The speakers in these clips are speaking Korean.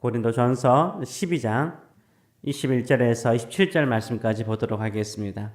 고린도전서 12장 21절에서 27절 말씀까지 보도록 하겠습니다.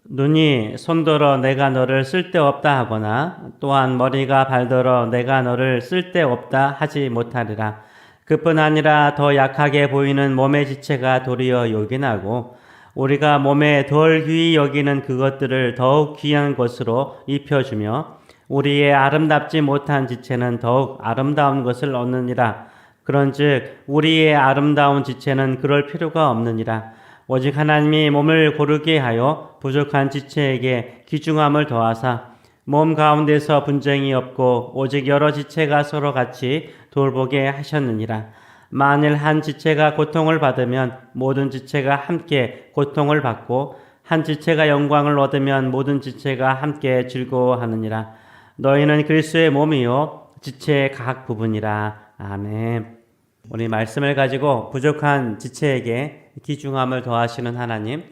눈이 손들어 내가 너를 쓸데없다 하거나 또한 머리가 발들어 내가 너를 쓸데없다 하지 못하리라. 그뿐 아니라 더 약하게 보이는 몸의 지체가 도리어 요긴하고 우리가 몸에 덜 귀히 여기는 그것들을 더욱 귀한 것으로 입혀주며 우리의 아름답지 못한 지체는 더욱 아름다운 것을 얻느니라. 그런즉 우리의 아름다운 지체는 그럴 필요가 없느니라. 오직 하나님이 몸을 고르게 하여 부족한 지체에게 귀중함을 더하사 몸 가운데서 분쟁이 없고 오직 여러 지체가 서로 같이 돌보게 하셨느니라. 만일 한 지체가 고통을 받으면 모든 지체가 함께 고통을 받고 한 지체가 영광을 얻으면 모든 지체가 함께 즐거워하느니라. 너희는 그리스도의 몸이요 지체의 각 부분이라. 아멘. 우리 말씀을 가지고 부족한 지체에게 귀중함을 더하시는 하나님,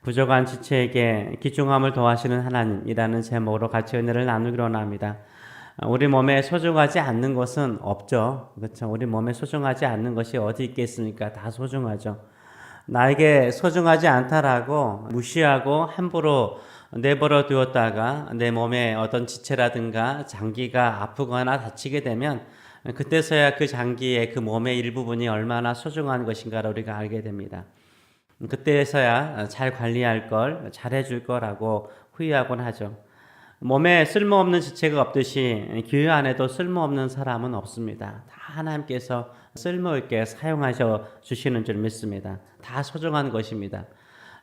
부족한 지체에게 귀중함을 더하시는 하나님이라는 제목으로 같이 은혜를 나누기로 합니다. 우리 몸에 소중하지 않는 것은 없죠. 그렇죠? 우리 몸에 소중하지 않는 것이 어디 있겠습니까? 다 소중하죠. 나에게 소중하지 않다라고 무시하고 함부로 내버려 두었다가 내 몸에 어떤 지체라든가 장기가 아프거나 다치게 되면 그때서야 그 장기의 그 몸의 일부분이 얼마나 소중한 것인가를 우리가 알게 됩니다. 그때서야 잘 관리할 걸, 잘해줄 거라고 후회하곤 하죠. 몸에 쓸모없는 지체가 없듯이 교회 안에도 쓸모없는 사람은 없습니다. 다 하나님께서 쓸모있게 사용하셔 주시는 줄 믿습니다. 다 소중한 것입니다.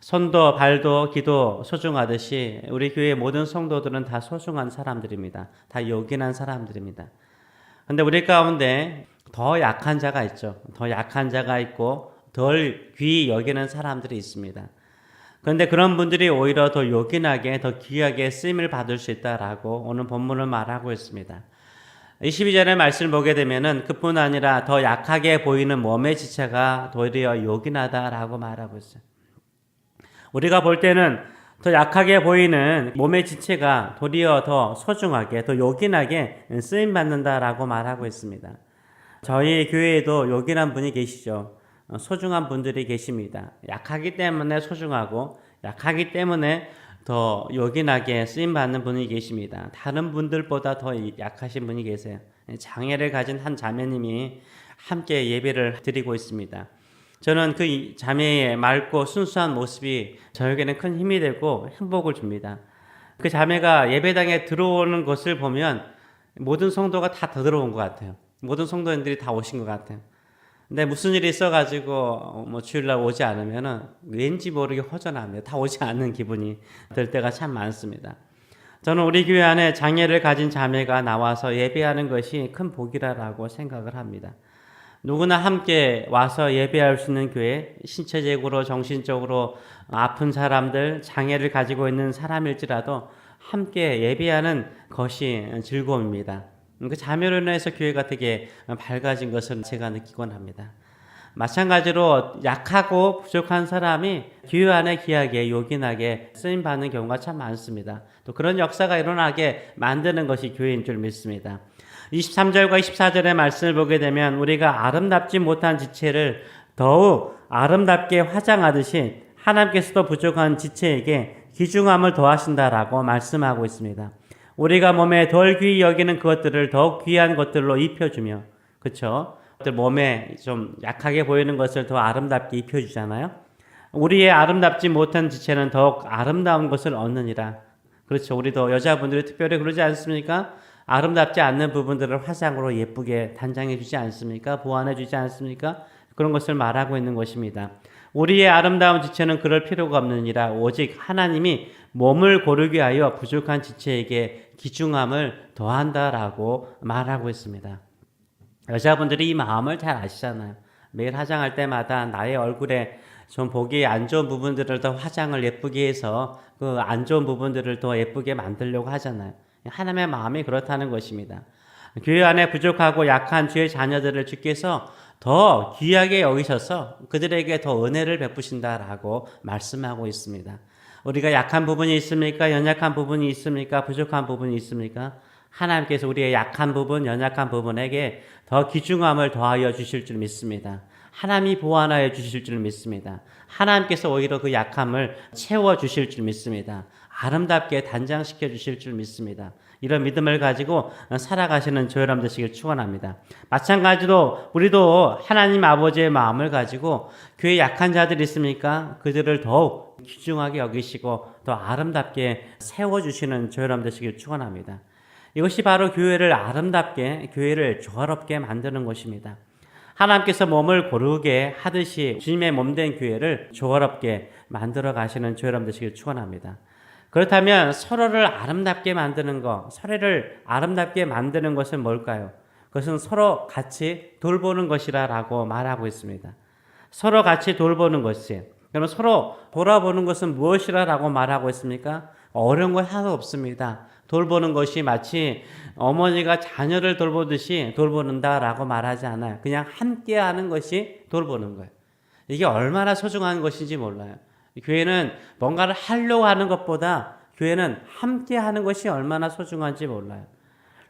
손도 발도 귀도 소중하듯이 우리 교회의 모든 성도들은 다 소중한 사람들입니다. 다 요긴한 사람들입니다. 근데 우리 가운데 더 약한 자가 있죠. 더 약한 자가 있고 덜 귀히 여기는 사람들이 있습니다. 그런데 그런 분들이 오히려 더 요긴하게 더 귀하게 쓰임을 받을 수 있다라고 오늘 본문을 말하고 있습니다. 22절의 말씀을 보게 되면은 그뿐 아니라 더 약하게 보이는 몸의 지체가 도리어 요긴하다라고 말하고 있어요. 우리가 볼 때는 더 약하게 보이는 몸의 지체가 도리어 더 소중하게, 더 요긴하게 쓰임받는다라고 말하고 있습니다. 저희 교회에도 요긴한 분이 계시죠. 소중한 분들이 계십니다. 약하기 때문에 소중하고 약하기 때문에 더 요긴하게 쓰임받는 분이 계십니다. 다른 분들보다 더 약하신 분이 계세요. 장애를 가진 한 자매님이 함께 예배를 드리고 있습니다. 저는 그 자매의 맑고 순수한 모습이 저에게는 큰 힘이 되고 행복을 줍니다. 그 자매가 예배당에 들어오는 것을 보면 모든 성도가 다 들어온 것 같아요. 모든 성도님들이 다 오신 것 같아요. 근데 무슨 일이 있어가지고 주일날 오지 않으면은 왠지 모르게 허전합니다. 다 오지 않는 기분이 들 때가 참 많습니다. 저는 우리 교회 안에 장애를 가진 자매가 나와서 예배하는 것이 큰 복이라고 생각을 합니다. 누구나 함께 와서 예배할 수 있는 교회, 신체적으로 정신적으로 아픈 사람들, 장애를 가지고 있는 사람일지라도 함께 예배하는 것이 즐거움입니다. 그 자매로 인해서 교회가 되게 밝아진 것을 제가 느끼곤 합니다. 마찬가지로 약하고 부족한 사람이 교회 안에 귀하게 요긴하게 쓰임받는 경우가 참 많습니다. 또 그런 역사가 일어나게 만드는 것이 교회인 줄 믿습니다. 23절과 24절의 말씀을 보게 되면 우리가 아름답지 못한 지체를 더욱 아름답게 화장하듯이 하나님께서도 부족한 지체에게 귀중함을 더하신다라고 말씀하고 있습니다. 우리가 몸에 덜 귀히 여기는 그것들을 더욱 귀한 것들로 입혀주며, 그렇죠? 몸에 좀 약하게 보이는 것을 더 아름답게 입혀주잖아요. 우리의 아름답지 못한 지체는 더욱 아름다운 것을 얻느니라. 그렇죠. 우리도 여자분들이 특별히 그러지 않습니까? 아름답지 않는 부분들을 화장으로 예쁘게 단장해 주지 않습니까? 보완해 주지 않습니까? 그런 것을 말하고 있는 것입니다. 우리의 아름다운 지체는 그럴 필요가 없느니라. 오직 하나님이 몸을 고르게 하여 부족한 지체에게 귀중함을 더한다라고 말하고 있습니다. 여자분들이 이 마음을 잘 아시잖아요. 매일 화장할 때마다 나의 얼굴에 좀 보기 안 좋은 부분들을 더 화장을 예쁘게 해서 그 안 좋은 부분들을 더 예쁘게 만들려고 하잖아요. 하나님의 마음이 그렇다는 것입니다. 교회 안에 부족하고 약한 주의 자녀들을 주께서 더 귀하게 여기셔서 그들에게 더 은혜를 베푸신다라고 말씀하고 있습니다. 우리가 약한 부분이 있습니까? 연약한 부분이 있습니까? 부족한 부분이 있습니까? 하나님께서 우리의 약한 부분, 연약한 부분에게 더 귀중함을 더하여 주실 줄 믿습니다. 하나님이 보완하여 주실 줄 믿습니다. 하나님께서 오히려 그 약함을 채워 주실 줄 믿습니다. 아름답게 단장시켜 주실 줄 믿습니다. 이런 믿음을 가지고 살아가시는 저 여러분 되시길 축원합니다. 마찬가지로 우리도 하나님 아버지의 마음을 가지고 교회 약한 자들이 있습니까? 그들을 더욱 귀중하게 여기시고 더 아름답게 세워주시는 저 여러분 되시길 축원합니다. 이것이 바로 교회를 아름답게, 교회를 조화롭게 만드는 것입니다. 하나님께서 몸을 고르게 하듯이 주님의 몸된 교회를 조화롭게 만들어 가시는 저 여러분 되시길 축원합니다. 그렇다면 서로를 아름답게 만드는 것, 서로를 아름답게 만드는 것은 뭘까요? 그것은 서로 같이 돌보는 것이라고 말하고 있습니다. 서로 같이 돌보는 것이. 그럼 서로 돌아보는 것은 무엇이라고 말하고 있습니까? 어려운 거 하나도 없습니다. 돌보는 것이 마치 어머니가 자녀를 돌보듯이 돌보는다라고 말하지 않아요. 그냥 함께 하는 것이 돌보는 거예요. 이게 얼마나 소중한 것인지 몰라요. 교회는 뭔가를 하려고 하는 것보다 교회는 함께 하는 것이 얼마나 소중한지 몰라요.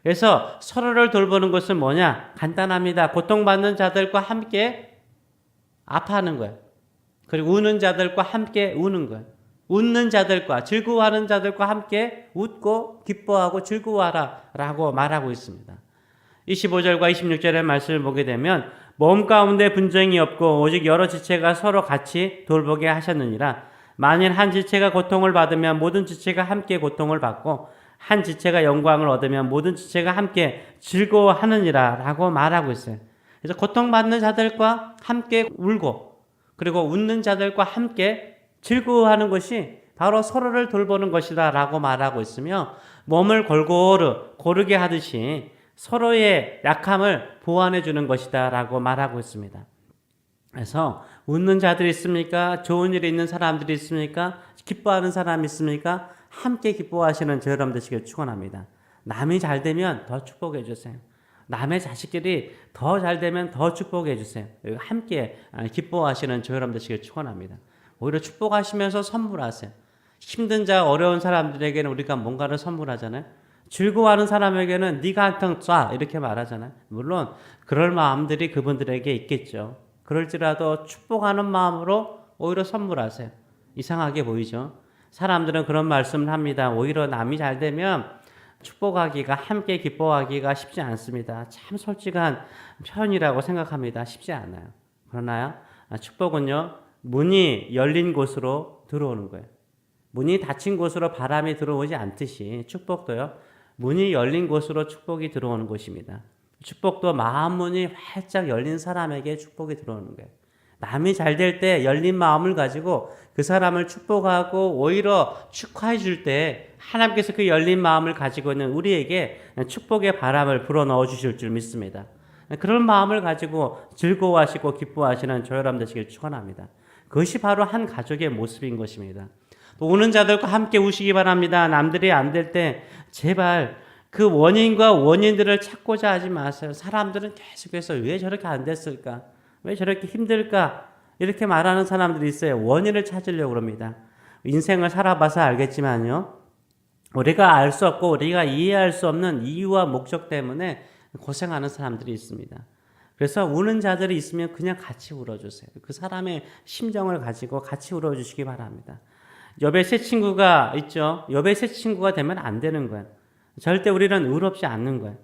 그래서 서로를 돌보는 것은 뭐냐? 간단합니다. 고통받는 자들과 함께 아파하는 거예요. 그리고 우는 자들과 함께 우는 거예요. 웃는 자들과 즐거워하는 자들과 함께 웃고 기뻐하고 즐거워하라 라고 말하고 있습니다. 25절과 26절의 말씀을 보게 되면 몸 가운데 분쟁이 없고 오직 여러 지체가 서로 같이 돌보게 하셨느니라. 만일 한 지체가 고통을 받으면 모든 지체가 함께 고통을 받고 한 지체가 영광을 얻으면 모든 지체가 함께 즐거워하느니라 라고 말하고 있어요. 그래서 고통받는 자들과 함께 울고 그리고 웃는 자들과 함께 즐거워하는 것이 바로 서로를 돌보는 것이다 라고 말하고 있으며 몸을 골고루 고르게 하듯이 서로의 약함을 보완해 주는 것이다 라고 말하고 있습니다. 그래서 웃는 자들이 있습니까? 좋은 일이 있는 사람들이 있습니까? 기뻐하는 사람이 있습니까? 함께 기뻐하시는 저 여러분 되시길 축원합니다. 남이 잘 되면 더 축복해 주세요. 남의 자식들이 더 잘 되면 더 축복해 주세요. 함께 기뻐하시는 저 여러분 되시길 축원합니다. 오히려 축복하시면서 선물하세요. 힘든 자, 어려운 사람들에게는 우리가 뭔가를 선물하잖아요. 즐거워하는 사람에게는 네가 한 탕 쏴 이렇게 말하잖아요. 물론 그럴 마음들이 그분들에게 있겠죠. 그럴지라도 축복하는 마음으로 오히려 선물하세요. 이상하게 보이죠? 사람들은 그런 말씀을 합니다. 오히려 남이 잘 되면 축복하기가, 함께 기뻐하기가 쉽지 않습니다. 참 솔직한 표현이라고 생각합니다. 쉽지 않아요. 그러나요? 축복은요, 문이 열린 곳으로 들어오는 거예요. 문이 닫힌 곳으로 바람이 들어오지 않듯이 축복도요, 문이 열린 곳으로 축복이 들어오는 것입니다. 축복도 마음 문이 활짝 열린 사람에게 축복이 들어오는 거예요. 남이 잘 될 때 열린 마음을 가지고 그 사람을 축복하고 오히려 축하해 줄 때 하나님께서 그 열린 마음을 가지고 있는 우리에게 축복의 바람을 불어넣어 주실 줄 믿습니다. 그런 마음을 가지고 즐거워하시고 기뻐하시는 저 여러분 되시길 축원합니다. 그것이 바로 한 가족의 모습인 것입니다. 또 우는 자들과 함께 우시기 바랍니다. 남들이 안 될 때 제발 그 원인과 원인들을 찾고자 하지 마세요. 사람들은 계속해서 왜 저렇게 안 됐을까? 왜 저렇게 힘들까? 이렇게 말하는 사람들이 있어요. 원인을 찾으려고 합니다. 인생을 살아봐서 알겠지만요. 우리가 알 수 없고 우리가 이해할 수 없는 이유와 목적 때문에 고생하는 사람들이 있습니다. 그래서 우는 자들이 있으면 그냥 같이 울어주세요. 그 사람의 심정을 가지고 같이 울어주시기 바랍니다. 욥의 새 친구가 있죠. 욥의 새 친구가 되면 안 되는 거예요. 절대 우리는 의롭지 않는 거예요.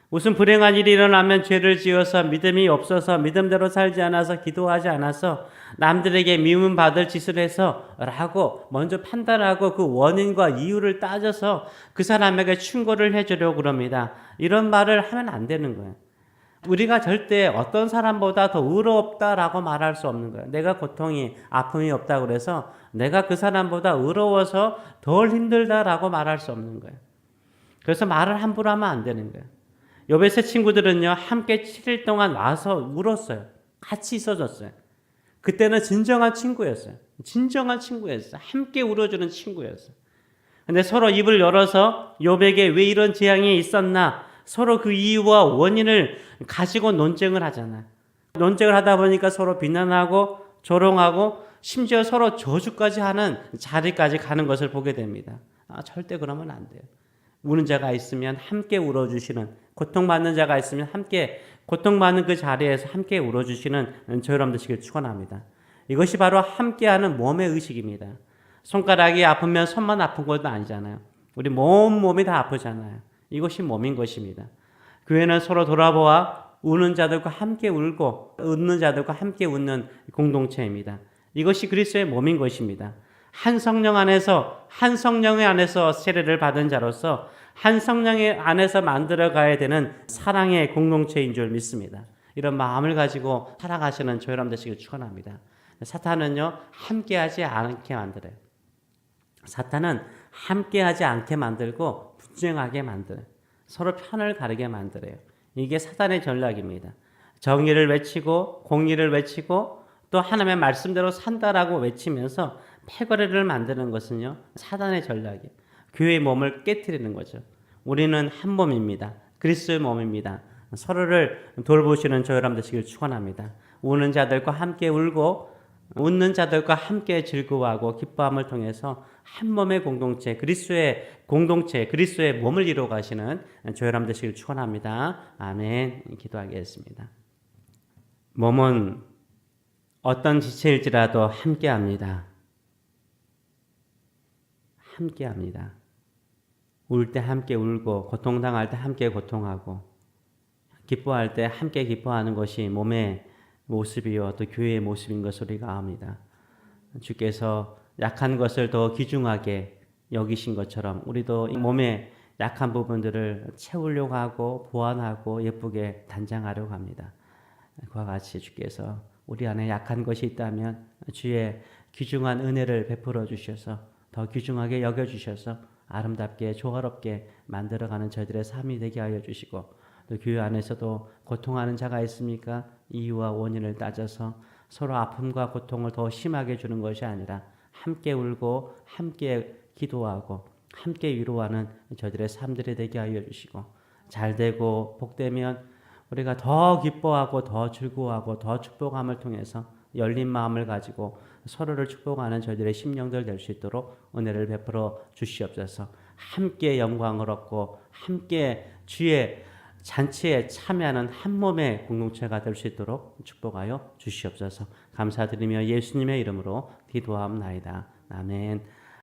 무슨 불행한 일이 일어나면 죄를 지어서 믿음이 없어서 믿음대로 살지 않아서 기도하지 않아서 남들에게 미움 받을 짓을 해서 라고 먼저 판단하고 그 원인과 이유를 따져서 그 사람에게 충고를 해주려고 그럽니다. 이런 말을 하면 안 되는 거예요. 우리가 절대 어떤 사람보다 더 의롭다라고 말할 수 없는 거예요. 내가 고통이 아픔이 없다고 그래서 내가 그 사람보다 의로워서 덜 힘들다라고 말할 수 없는 거예요. 그래서 말을 함부로 하면 안 되는 거예요. 욥의 새 친구들은요, 함께 7일 동안 와서 울었어요. 같이 있어줬어요. 그때는 진정한 친구였어요. 진정한 친구였어요. 함께 울어주는 친구였어요. 근데 서로 입을 열어서 욥에게 왜 이런 재앙이 있었나 서로 그 이유와 원인을 가지고 논쟁을 하잖아요. 논쟁을 하다 보니까 서로 비난하고 조롱하고 심지어 서로 저주까지 하는 자리까지 가는 것을 보게 됩니다. 절대 그러면 안 돼요. 우는 자가 있으면 함께 울어주시는, 고통받는 자가 있으면 함께 고통받는 그 자리에서 함께 울어주시는 저 여러분 되시길 축원합니다. 이것이 바로 함께하는 몸의 의식입니다. 손가락이 아프면 손만 아픈 것도 아니잖아요. 우리 몸이 다 아프잖아요. 이것이 몸인 것입니다. 교회는 서로 돌아보아 우는 자들과 함께 울고 웃는 자들과 함께 웃는 공동체입니다. 이것이 그리스도의 몸인 것입니다. 한 성령 안에서, 한 성령의 안에서 세례를 받은 자로서 한 성령의 안에서 만들어가야 되는 사랑의 공동체인 줄 믿습니다. 이런 마음을 가지고 살아가시는 저 여러분 되시길 축원합니다. 사탄은요, 함께하지 않게 만들어요. 사탄은 함께하지 않게 만들고 분쟁하게 만들어요. 서로 편을 가르게 만들어요. 이게 사탄의 전략입니다. 정의를 외치고 공의를 외치고 또 하나님의 말씀대로 산다라고 외치면서 패거리를 만드는 것은요, 사탄의 전략이에요. 교회의 몸을 깨트리는 거죠. 우리는 한 몸입니다. 그리스도의 몸입니다. 서로를 돌보시는 저 여러분 되시길 축원합니다. 우는 자들과 함께 울고 웃는 자들과 함께 즐거워하고 기뻐함을 통해서 한 몸의 공동체, 그리스도의 공동체, 그리스도의 몸을 이루어 가시는 저 여러분 되시길 축원합니다. 아멘. 기도하겠습니다. 몸은 어떤 지체일지라도 함께합니다. 함께합니다. 울 때 함께 울고 고통당할 때 함께 고통하고 기뻐할 때 함께 기뻐하는 것이 몸의 모습이요 또 교회의 모습인 것을 우리가 압니다. 주께서 약한 것을 더 귀중하게 여기신 것처럼 우리도 이 몸의 약한 부분들을 채우려고 하고 보완하고 예쁘게 단장하려고 합니다. 그와 같이 주께서 우리 안에 약한 것이 있다면 주의 귀중한 은혜를 베풀어 주셔서 더 귀중하게 여겨주셔서 아름답게 조화롭게 만들어가는 저희들의 삶이 되게 하여 주시고 또 교회 안에서도 고통하는 자가 있습니까? 이유와 원인을 따져서 서로 아픔과 고통을 더 심하게 주는 것이 아니라 함께 울고 함께 기도하고 함께 위로하는 저희들의 삶들이 되게 하여 주시고 잘되고 복되면 우리가 더 기뻐하고 더 즐거워하고 더 축복함을 통해서 열린 마음을 가지고 서로를 축복하는 저희들의 심령들 될 수 있도록 은혜를 베풀어 주시옵소서. 함께 영광을 얻고 함께 주의 잔치에 참여하는 한 몸의 공동체가 될 수 있도록 축복하여 주시옵소서. 감사드리며 예수님의 이름으로 기도하옵나이다. 아멘.